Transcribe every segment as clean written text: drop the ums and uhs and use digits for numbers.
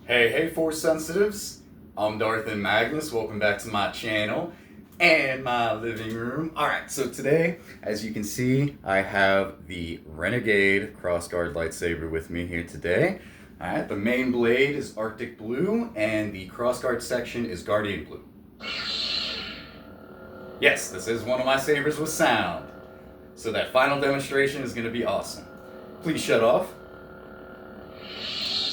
Hey, Force Sensitives. I'm Darth and Magnus. Welcome back to my channel and my living room. Alright, so today, as you can see, I have the Renegade crossguard lightsaber with me here today. Alright, the main blade is Arctic Blue, and the crossguard section is Guardian Blue. Yes, this is one of my sabers with sound. So that final demonstration is going to be awesome. Please shut off.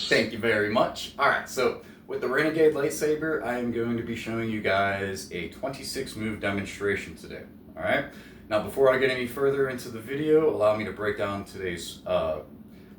Thank you very much. Alright, so with the Renegade Lightsaber, I am going to be showing you guys a 26 move demonstration today. Alright, now before I get any further into the video, allow me to break down today's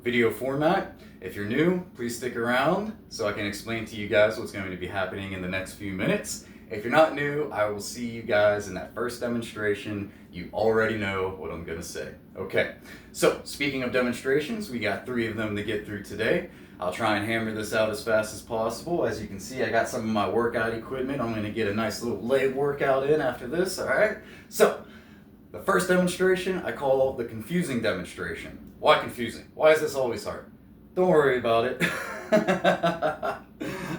video format. If you're new, please stick around so I can explain to you guys what's going to be happening in the next few minutes. If you're not new, I will see you guys in that first demonstration. You already know what I'm going to say. Okay, so speaking of demonstrations, we got 3 of them to get through today. I'll try and hammer this out as fast as possible. As you can see, I got some of my workout equipment. I'm going to get a nice little leg workout in after this, alright? So, the first demonstration I call the confusing demonstration. Why confusing? Why is this always hard? Don't worry about it.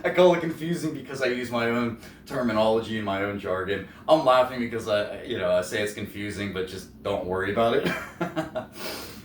I call it confusing because I use my own terminology and my own jargon. I'm laughing because I say it's confusing, but just don't worry about it.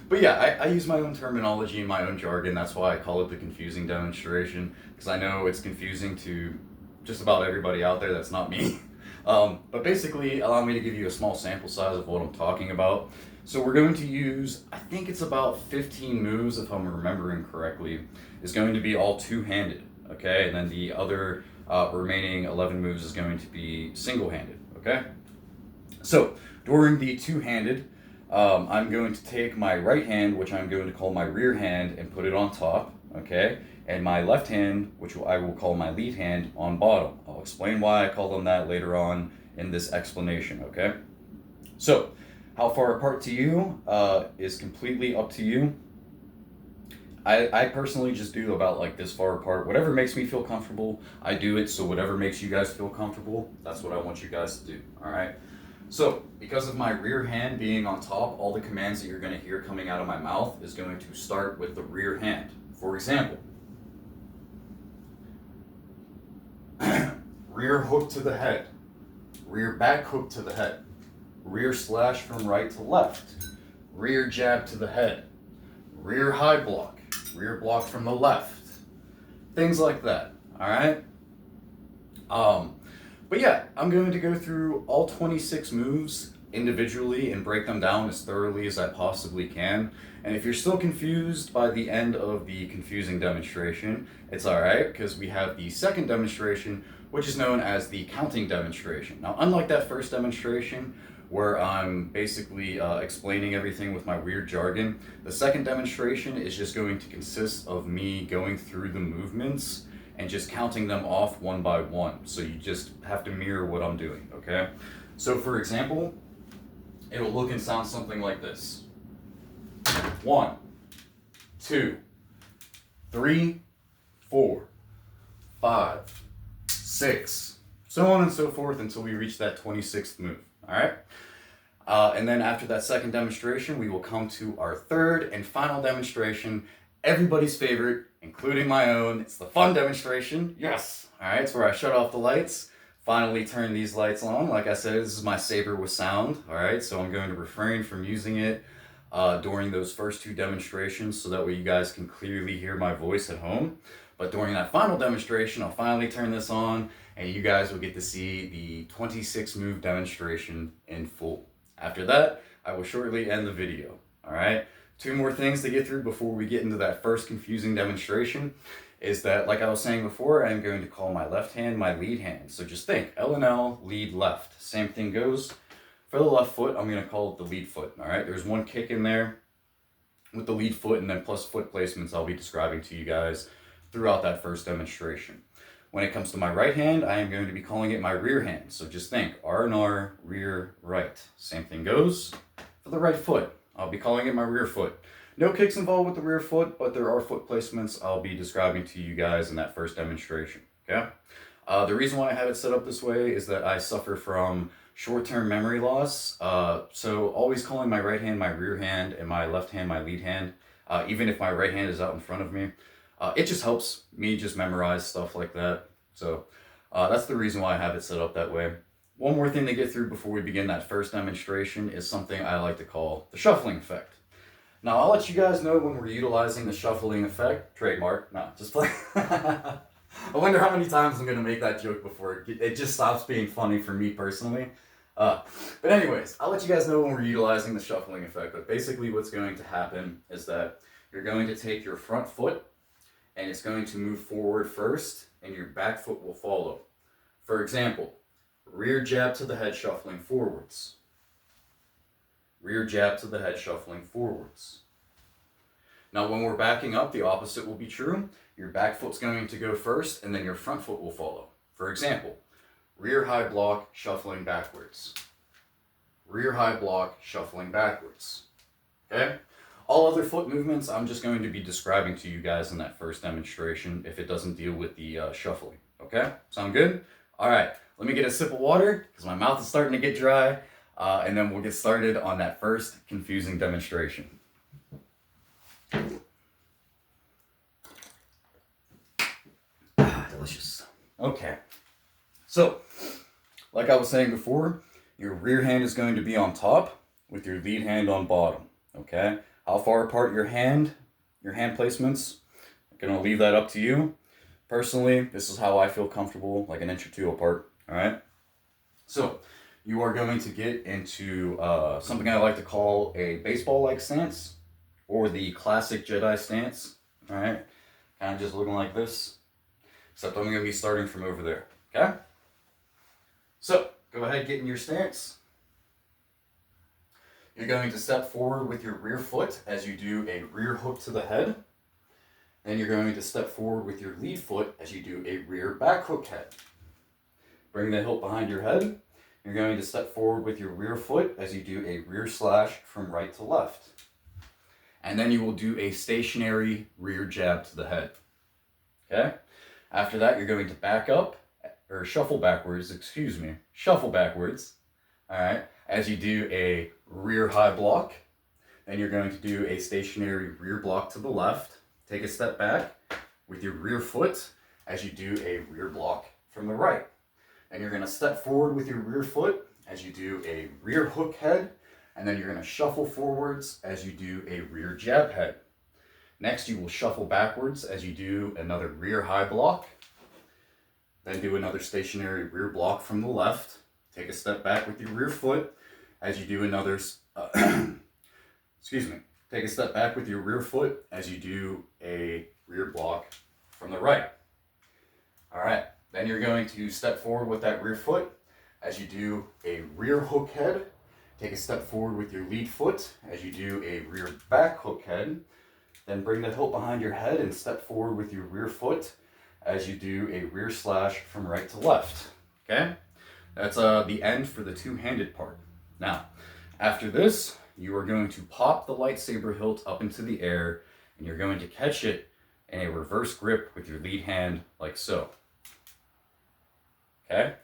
But yeah, I use my own terminology and my own jargon. That's why I call it the confusing demonstration, because I know it's confusing to just about everybody out there that's not me. But basically, allow me to give you a small sample size of what I'm talking about. So we're going to use, I think it's about 15 moves, if I'm remembering correctly, is going to be all two-handed, okay? And then the other remaining 11 moves is going to be single-handed, okay? So during the two-handed, I'm going to take my right hand, which I'm going to call my rear hand, and put it on top, okay? And my left hand, which I will call my lead hand, on bottom. I'll explain why I call them that later on in this explanation, okay? So, how far apart to you is completely up to you. I personally just do about like this far apart. Whatever makes me feel comfortable, I do it. So whatever makes you guys feel comfortable, that's what I want you guys to do, all right? So, because of my rear hand being on top, all the commands that you're going to hear coming out of my mouth is going to start with the rear hand. For example, rear hook to the head, rear back hook to the head, rear slash from right to left, rear jab to the head, rear high block, rear block from the left, things like that, all right? But yeah, I'm going to go through all 26 moves individually and break them down as thoroughly as I possibly can. And if you're still confused by the end of the confusing demonstration, it's alright, because we have the second demonstration, which is known as the counting demonstration. Now, unlike that first demonstration, where I'm basically explaining everything with my weird jargon, the second demonstration is just going to consist of me going through the movements and just counting them off one by one. So you just have to mirror what I'm doing, okay? So for example, it'll look and sound something like this. 1, 2, 3, 4, 5, 6, so on and so forth until we reach that 26th move, all right? And then after that second demonstration, we will come to our third and final demonstration, everybody's favorite, including my own. It's the fun demonstration. Yes. All right, it's where I shut off the lights, finally turn these lights on. Like I said, this is my saber with sound. All right, so I'm going to refrain from using it during those first 2 demonstrations so that way you guys can clearly hear my voice at home. But during that final demonstration, I'll finally turn this on and you guys will get to see the 26 move demonstration in full. After that, I will shortly end the video. All right. 2 more things to get through before we get into that first confusing demonstration is that, like I was saying before, I'm going to call my left hand my lead hand. So just think, L and L, lead left. Same thing goes for the left foot. I'm going to call it the lead foot. All right, there's one kick in there with the lead foot, and then plus foot placements I'll be describing to you guys throughout that first demonstration. When it comes to my right hand, I am going to be calling it my rear hand. So just think, R and R, rear, right. Same thing goes for the right foot. I'll be calling it my rear foot. No kicks involved with the rear foot, but there are foot placements I'll be describing to you guys in that first demonstration, okay? The reason why I have it set up this way is that I suffer from short-term memory loss. So always calling my right hand my rear hand and my left hand my lead hand, even if my right hand is out in front of me. It just helps me just memorize stuff like that. So that's the reason why I have it set up that way. One more thing to get through before we begin that first demonstration is something I like to call the shuffling effect. Now, I'll let you guys know when we're utilizing the shuffling effect. Trademark. No, just play. I wonder how many times I'm going to make that joke before it just stops being funny for me personally. But anyways, I'll let you guys know when we're utilizing the shuffling effect. But basically what's going to happen is that you're going to take your front foot and it's going to move forward first and your back foot will follow. For example, rear jab to the head shuffling forwards. Rear jab to the head shuffling forwards. Now when we're backing up, the opposite will be true. Your back foot's going to go first and then your front foot will follow. For example, rear high block shuffling backwards. Rear high block shuffling backwards. Okay? All other foot movements I'm just going to be describing to you guys in that first demonstration if it doesn't deal with the shuffling. Okay? Sound good? Alright, let me get a sip of water because my mouth is starting to get dry. And then we'll get started on that first confusing demonstration. Delicious. Okay. So, like I was saying before, your rear hand is going to be on top with your lead hand on bottom. Okay? How far apart your hand placements, I'm going to leave that up to you. Personally, this is how I feel comfortable, like an inch or two apart. Alright? So, you are going to get into something I like to call a baseball-like stance, or the classic Jedi stance. All right, kind of just looking like this, except I'm going to be starting from over there. Okay. So go ahead, get in your stance. You're going to step forward with your rear foot as you do a rear hook to the head. Then you're going to step forward with your lead foot as you do a rear back hook head. Bring the hilt behind your head. You're going to step forward with your rear foot as you do a rear slash from right to left. And then you will do a stationary rear jab to the head. Okay? After that, you're going to back up, or shuffle backwards, all right, as you do a rear high block. Then you're going to do a stationary rear block to the left. Take a step back with your rear foot as you do a rear block from the right. And you're going to step forward with your rear foot as you do a rear hook head, and then you're going to shuffle forwards as you do a rear jab head. Next, you will shuffle backwards as you do another rear high block, then do another stationary rear block from the left. Take a step back with your rear foot as you do another, take a step back with your rear foot as you do a rear block from the right. All right. Then you're going to step forward with that rear foot as you do a rear hook head. Take a step forward with your lead foot as you do a rear back hook head. Then bring the hilt behind your head and step forward with your rear foot as you do a rear slash from right to left. Okay? That's the end for the two-handed part. Now, after this, you are going to pop the lightsaber hilt up into the air and you're going to catch it in a reverse grip with your lead hand like so. Okay,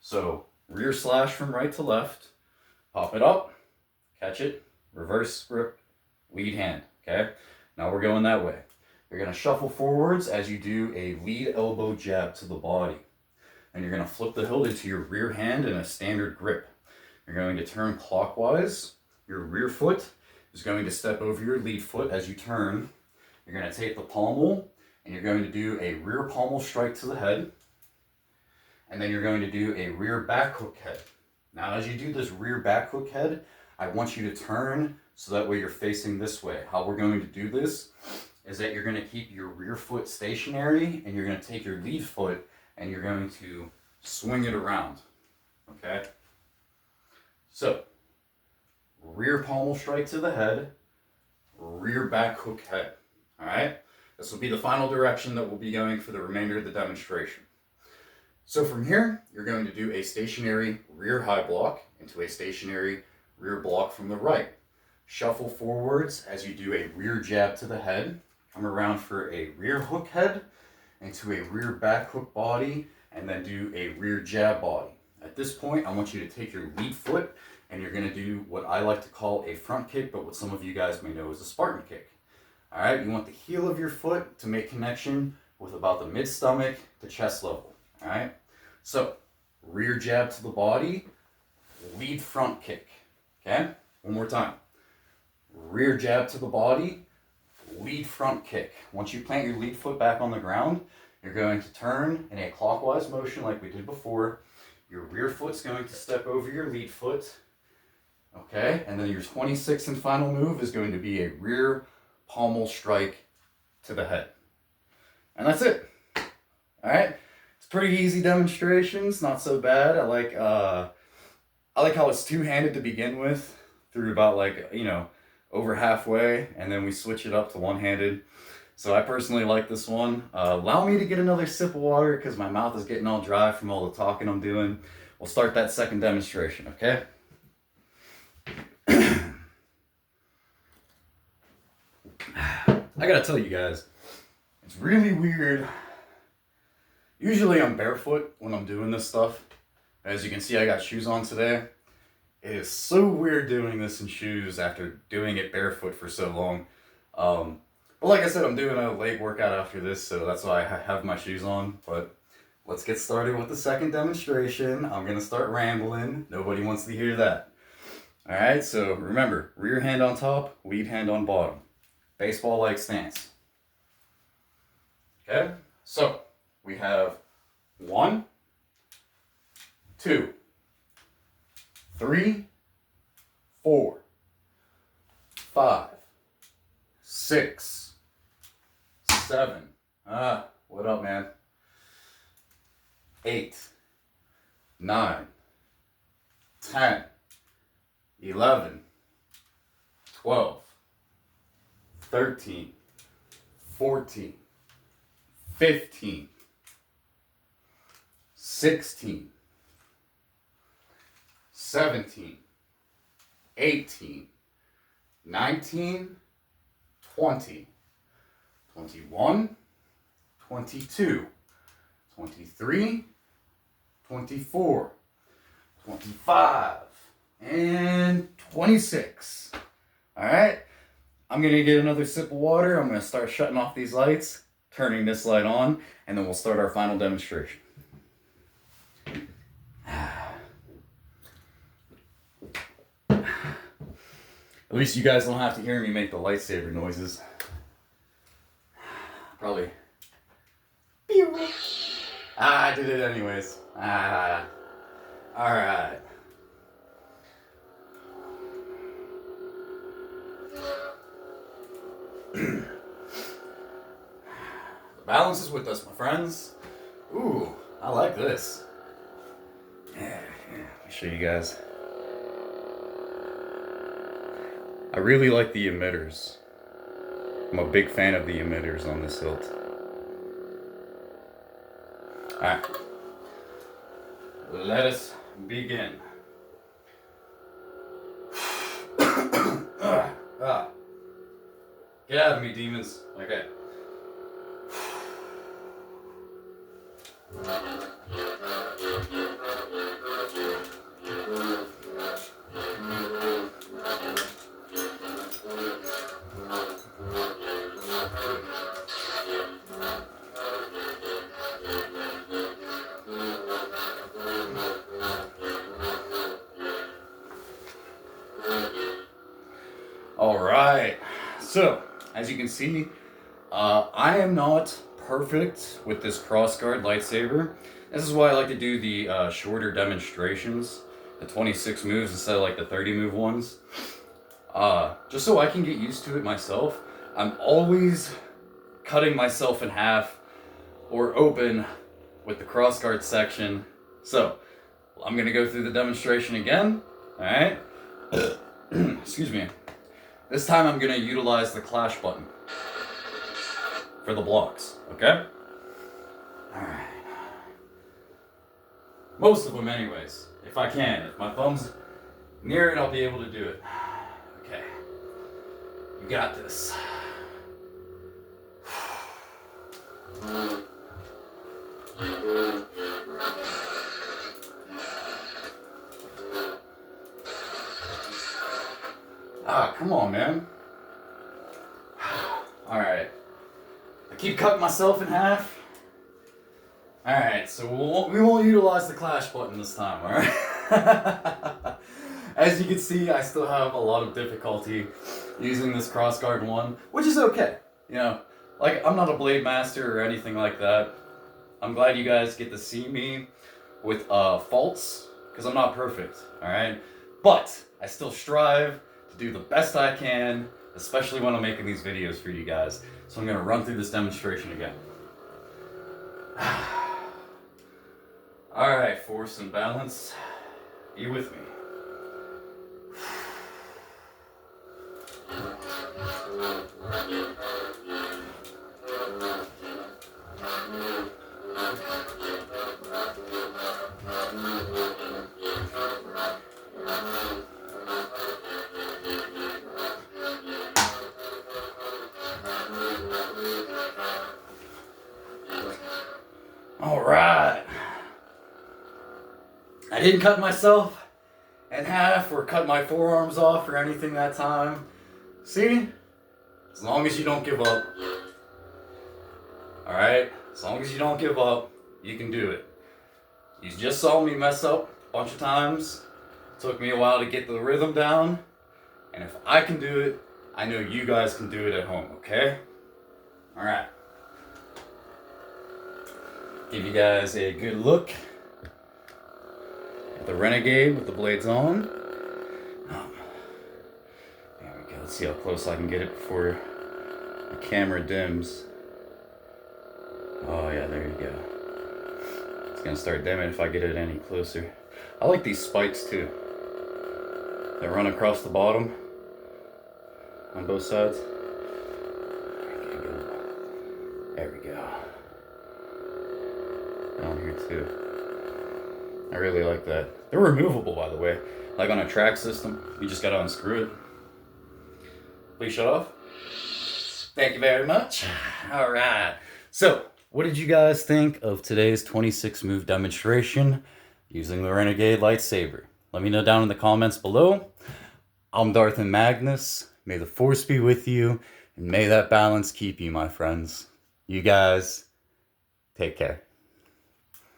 so rear slash from right to left, pop it up, catch it, reverse grip, lead hand. Okay, now we're going that way. You're going to shuffle forwards as you do a lead elbow jab to the body. And you're going to flip the hilt into your rear hand in a standard grip. You're going to turn clockwise. Your rear foot is going to step over your lead foot as you turn. You're going to take the pommel and you're going to do a rear pommel strike to the head. And then you're going to do a rear back hook head. Now, as you do this rear back hook head, I want you to turn so that way you're facing this way. How we're going to do this is that you're going to keep your rear foot stationary and you're going to take your lead foot and you're going to swing it around. Okay? So, rear pommel strike to the head, rear back hook head. All right? This will be the final direction that we'll be going for the remainder of the demonstration. So from here, you're going to do a stationary rear high block into a stationary rear block from the right. Shuffle forwards as you do a rear jab to the head. Come around for a rear hook head into a rear back hook body, and then do a rear jab body. At this point, I want you to take your lead foot and you're going to do what I like to call a front kick, but what some of you guys may know as a Spartan kick. All right, you want the heel of your foot to make connection with about the mid-stomach to chest level. All right, so rear jab to the body, lead front kick. Okay, one more time. Rear jab to the body, lead front kick. Once you plant your lead foot back on the ground, you're going to turn in a clockwise motion like we did before. Your rear foot's going to step over your lead foot. Okay, and then your 26th and final move is going to be a rear pommel strike to the head. And that's it. All right, it's pretty easy demonstrations, not so bad. I like how it's two-handed to begin with through about over halfway, and then we switch it up to one-handed. So I personally like this one. Allow me to get another sip of water because my mouth is getting all dry from all the talking I'm doing. We'll start that second demonstration, okay? I gotta tell you guys, it's really weird. Usually I'm barefoot when I'm doing this stuff. As you can see, I got shoes on today. It is so weird doing this in shoes after doing it barefoot for so long. But like I said, I'm doing a leg workout after this, so that's why I have my shoes on. But let's get started with the second demonstration. I'm gonna start rambling. Nobody wants to hear that. All right, so remember, rear hand on top, lead hand on bottom. Baseball-like stance. Okay, so we have 1, 2, 3, 4, 5, 6, 7. What up, man? 8, 9, 10, 11, 12, 13, 14, 15, 16, 17, 18, 19, 20, 21, 22, 23, 24, 25, and 26. All right, I'm gonna get another sip of water. I'm gonna start shutting off these lights, turning this light on, and then we'll start our final demonstration. At least you guys don't have to hear me make the lightsaber noises. Probably. I did it anyways. Alright. The balance is with us, my friends. Ooh, I like this. Yeah, let me show you guys. I really like the emitters. I'm a big fan of the emitters on this hilt. Alright. Let us begin. Get out of me, demons. Okay. All right, so as you can see, I am not perfect with this crossguard lightsaber. This is why I like to do the shorter demonstrations, the 26 moves instead of like the 30 move ones. Just so I can get used to it myself. I'm always cutting myself in half or open with the crossguard section. So I'm gonna go through the demonstration again, all right? Excuse me. This time I'm gonna utilize the clash button for the blocks, okay? Alright. Most of them anyways, if I can. If my thumb's near it, I'll be able to do it. Okay. You got this. Come on, man. keep cutting myself in half. Alright, so we won't utilize the clash button this time, alright? As you can see, I still have a lot of difficulty using this crossguard one, which is okay. You know, like, I'm not a blade master or anything like that. I'm glad you guys get to see me with faults, because I'm not perfect, alright? But I still strive to do the best I can, especially when I'm making these videos for you guys. So I'm going to run through this demonstration again. Alright, force and balance, be with me. Alright. I didn't cut myself in half or cut my forearms off or anything that time. See? As long as you don't give up. Alright? As long as you don't give up, you can do it. You just saw me mess up a bunch of times. It took me a while to get the rhythm down. And if I can do it, I know you guys can do it at home, okay? Alright. Give you guys a good look at the Renegade with the blades on. There we go. Let's see how close I can get it before the camera dims. Oh yeah, there you go. It's gonna start dimming if I get it any closer. I like these spikes too, that run across the bottom on both sides. There we go. Down here too. I really like that. They're removable, by the way. Like on a track system, you just gotta unscrew it. Please shut off. Thank you very much. All right. So, what did you guys think of today's 26 move demonstration using the Renegade Lightsaber? Let me know down in the comments below. I'm Darth and Magnus. May the Force be with you, and may that balance keep you, my friends. You guys, take care.